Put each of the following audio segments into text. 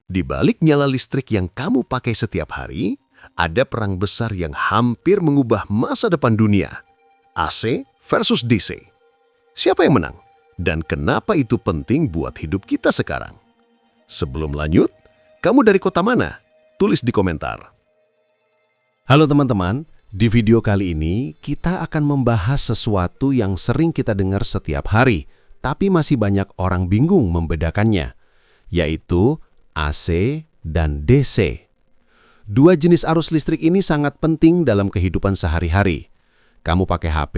Di balik nyala listrik yang kamu pakai setiap hari, ada perang besar yang hampir mengubah masa depan dunia. AC versus DC. Siapa yang menang? Dan kenapa itu penting buat hidup kita sekarang? Sebelum lanjut, kamu dari kota mana? Tulis di komentar. Halo teman-teman, di video kali ini kita akan membahas sesuatu yang sering kita dengar setiap hari, tapi masih banyak orang bingung membedakannya, yaitu AC dan DC. Dua jenis arus listrik ini sangat penting dalam kehidupan sehari-hari. Kamu pakai HP,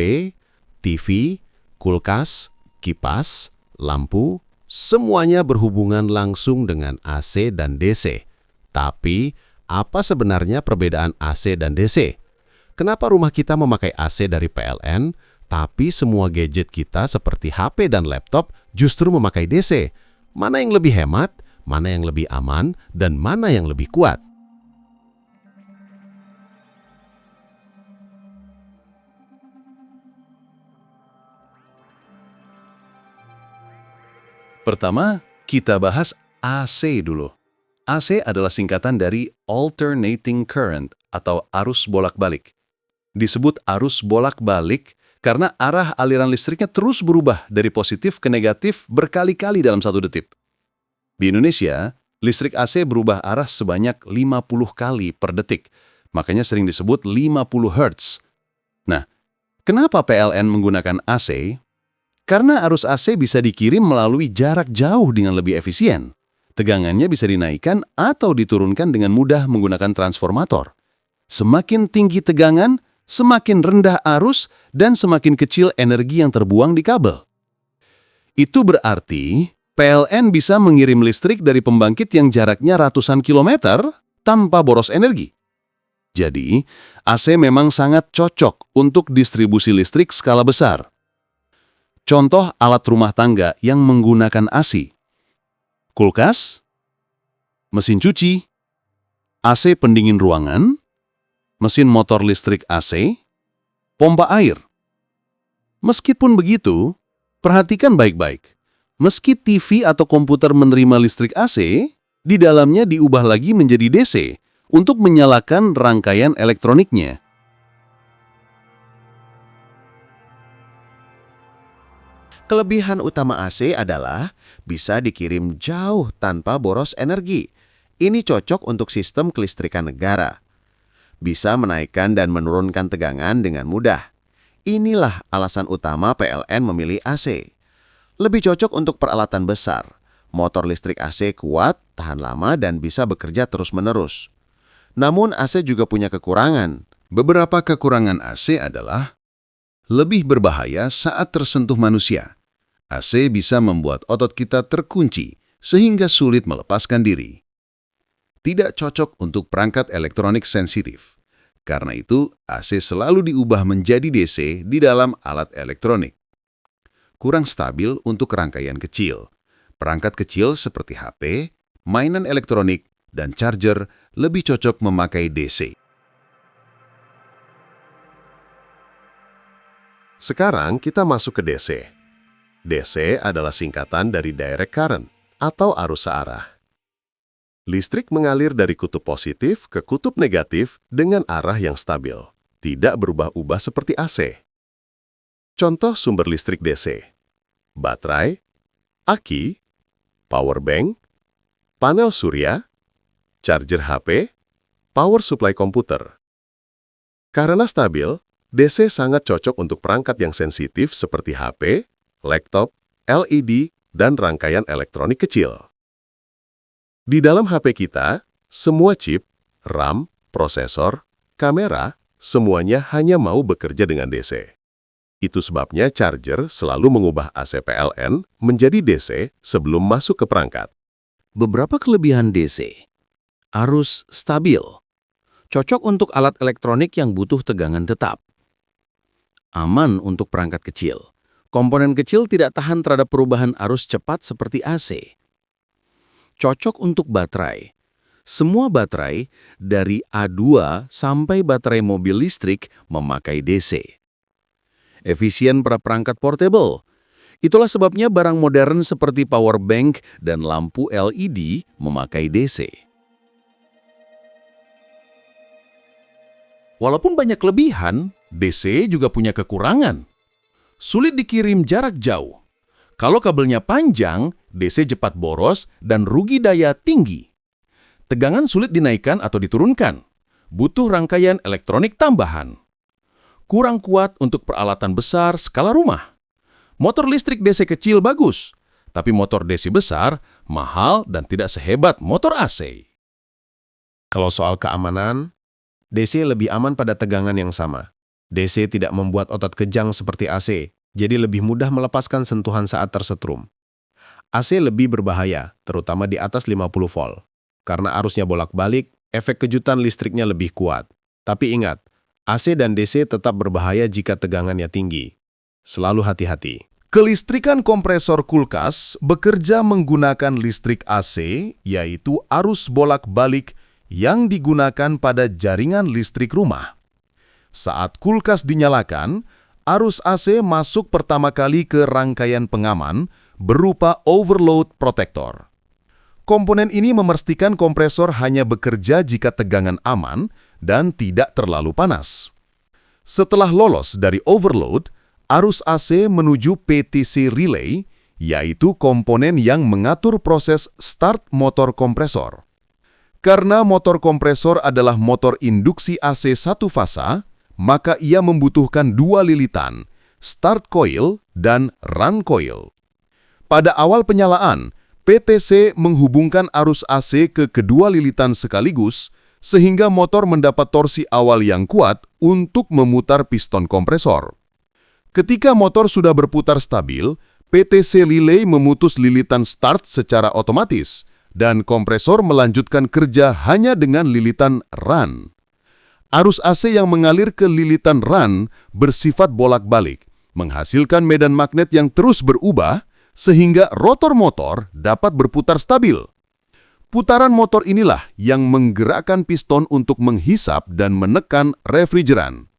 TV, kulkas, kipas, lampu, semuanya berhubungan langsung dengan AC dan DC. Tapi, apa sebenarnya perbedaan AC dan DC? Kenapa rumah kita memakai AC dari PLN, tapi semua gadget kita seperti HP dan laptop justru memakai DC? Mana yang lebih hemat, mana yang lebih aman, dan mana yang lebih kuat? Pertama, kita bahas AC dulu. AC adalah singkatan dari alternating current atau arus bolak-balik. Disebut arus bolak-balik karena arah aliran listriknya terus berubah dari positif ke negatif berkali-kali dalam satu detik. Di Indonesia, listrik AC berubah arah sebanyak 50 kali per detik, makanya sering disebut 50 Hz. Nah, kenapa PLN menggunakan AC? Karena arus AC bisa dikirim melalui jarak jauh dengan lebih efisien. Tegangannya bisa dinaikkan atau diturunkan dengan mudah menggunakan transformator. Semakin tinggi tegangan, semakin rendah arus, dan semakin kecil energi yang terbuang di kabel. Itu berarti PLN bisa mengirim listrik dari pembangkit yang jaraknya ratusan kilometer tanpa boros energi. Jadi, AC memang sangat cocok untuk distribusi listrik skala besar. Contoh alat rumah tangga yang menggunakan AC. Kulkas, mesin cuci, AC pendingin ruangan, mesin motor listrik AC, pompa air. Meskipun begitu, perhatikan baik-baik. Meski TV atau komputer menerima listrik AC, di dalamnya diubah lagi menjadi DC untuk menyalakan rangkaian elektroniknya. Kelebihan utama AC adalah bisa dikirim jauh tanpa boros energi. Ini cocok untuk sistem kelistrikan negara. Bisa menaikkan dan menurunkan tegangan dengan mudah. Inilah alasan utama PLN memilih AC. Lebih cocok untuk peralatan besar. Motor listrik AC kuat, tahan lama, dan bisa bekerja terus-menerus. Namun AC juga punya kekurangan. Beberapa kekurangan AC adalah lebih berbahaya saat tersentuh manusia. AC bisa membuat otot kita terkunci sehingga sulit melepaskan diri. Tidak cocok untuk perangkat elektronik sensitif. Karena itu, AC selalu diubah menjadi DC di dalam alat elektronik. Kurang stabil untuk rangkaian kecil. Perangkat kecil seperti HP, mainan elektronik, dan charger lebih cocok memakai DC. Sekarang kita masuk ke DC. DC adalah singkatan dari direct current atau arus searah. Listrik mengalir dari kutub positif ke kutub negatif dengan arah yang stabil, tidak berubah-ubah seperti AC. Contoh sumber listrik DC: baterai, aki, power bank, panel surya, charger HP, power supply komputer. Karena stabil, DC sangat cocok untuk perangkat yang sensitif seperti HP, laptop, LED, dan rangkaian elektronik kecil. Di dalam HP kita, semua chip, RAM, prosesor, kamera, semuanya hanya mau bekerja dengan DC. Itu sebabnya charger selalu mengubah AC PLN menjadi DC sebelum masuk ke perangkat. Beberapa kelebihan DC. Arus stabil. Cocok untuk alat elektronik yang butuh tegangan tetap. Aman untuk perangkat kecil. Komponen kecil tidak tahan terhadap perubahan arus cepat seperti AC. Cocok untuk baterai. Semua baterai, dari A2 sampai baterai mobil listrik, memakai DC. Efisien pada perangkat portable. Itulah sebabnya barang modern seperti power bank dan lampu LED memakai DC. Walaupun banyak kelebihan, DC juga punya kekurangan. Sulit dikirim jarak jauh. Kalau kabelnya panjang, DC cepat boros dan rugi daya tinggi. Tegangan sulit dinaikkan atau diturunkan. Butuh rangkaian elektronik tambahan. Kurang kuat untuk peralatan besar skala rumah. Motor listrik DC kecil bagus, tapi motor DC besar mahal dan tidak sehebat motor AC. Kalau soal keamanan, DC lebih aman pada tegangan yang sama. DC tidak membuat otot kejang seperti AC, jadi lebih mudah melepaskan sentuhan saat tersetrum. AC lebih berbahaya, terutama di atas 50 volt. Karena arusnya bolak-balik, efek kejutan listriknya lebih kuat. Tapi ingat, AC dan DC tetap berbahaya jika tegangannya tinggi. Selalu hati-hati. Kelistrikan kompresor kulkas bekerja menggunakan listrik AC, yaitu arus bolak-balik yang digunakan pada jaringan listrik rumah. Saat kulkas dinyalakan, arus AC masuk pertama kali ke rangkaian pengaman berupa overload protector. Komponen ini memastikan kompresor hanya bekerja jika tegangan aman dan tidak terlalu panas. Setelah lolos dari overload, arus AC menuju PTC relay, yaitu komponen yang mengatur proses start motor kompresor. Karena motor kompresor adalah motor induksi AC satu fasa, maka ia membutuhkan dua lilitan, start coil dan run coil. Pada awal penyalaan, PTC menghubungkan arus AC ke kedua lilitan sekaligus, sehingga motor mendapat torsi awal yang kuat untuk memutar piston kompresor. Ketika motor sudah berputar stabil, PTC relay memutus lilitan start secara otomatis, dan kompresor melanjutkan kerja hanya dengan lilitan run. Arus AC yang mengalir ke lilitan run bersifat bolak-balik, menghasilkan medan magnet yang terus berubah, sehingga rotor motor dapat berputar stabil. Putaran motor inilah yang menggerakkan piston untuk menghisap dan menekan refrigeran.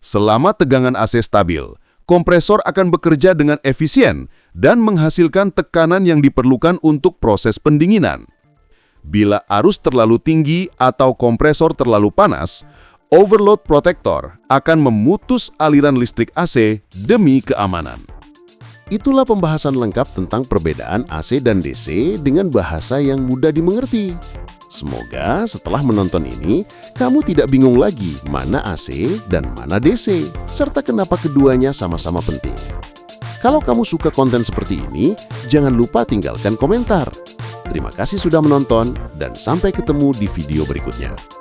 Selama tegangan AC stabil, kompresor akan bekerja dengan efisien dan menghasilkan tekanan yang diperlukan untuk proses pendinginan. Bila arus terlalu tinggi atau kompresor terlalu panas, overload protector akan memutus aliran listrik AC demi keamanan. Itulah pembahasan lengkap tentang perbedaan AC dan DC dengan bahasa yang mudah dimengerti. Semoga setelah menonton ini, kamu tidak bingung lagi mana AC dan mana DC, serta kenapa keduanya sama-sama penting. Kalau kamu suka konten seperti ini, jangan lupa tinggalkan komentar. Terima kasih sudah menonton, dan sampai ketemu di video berikutnya.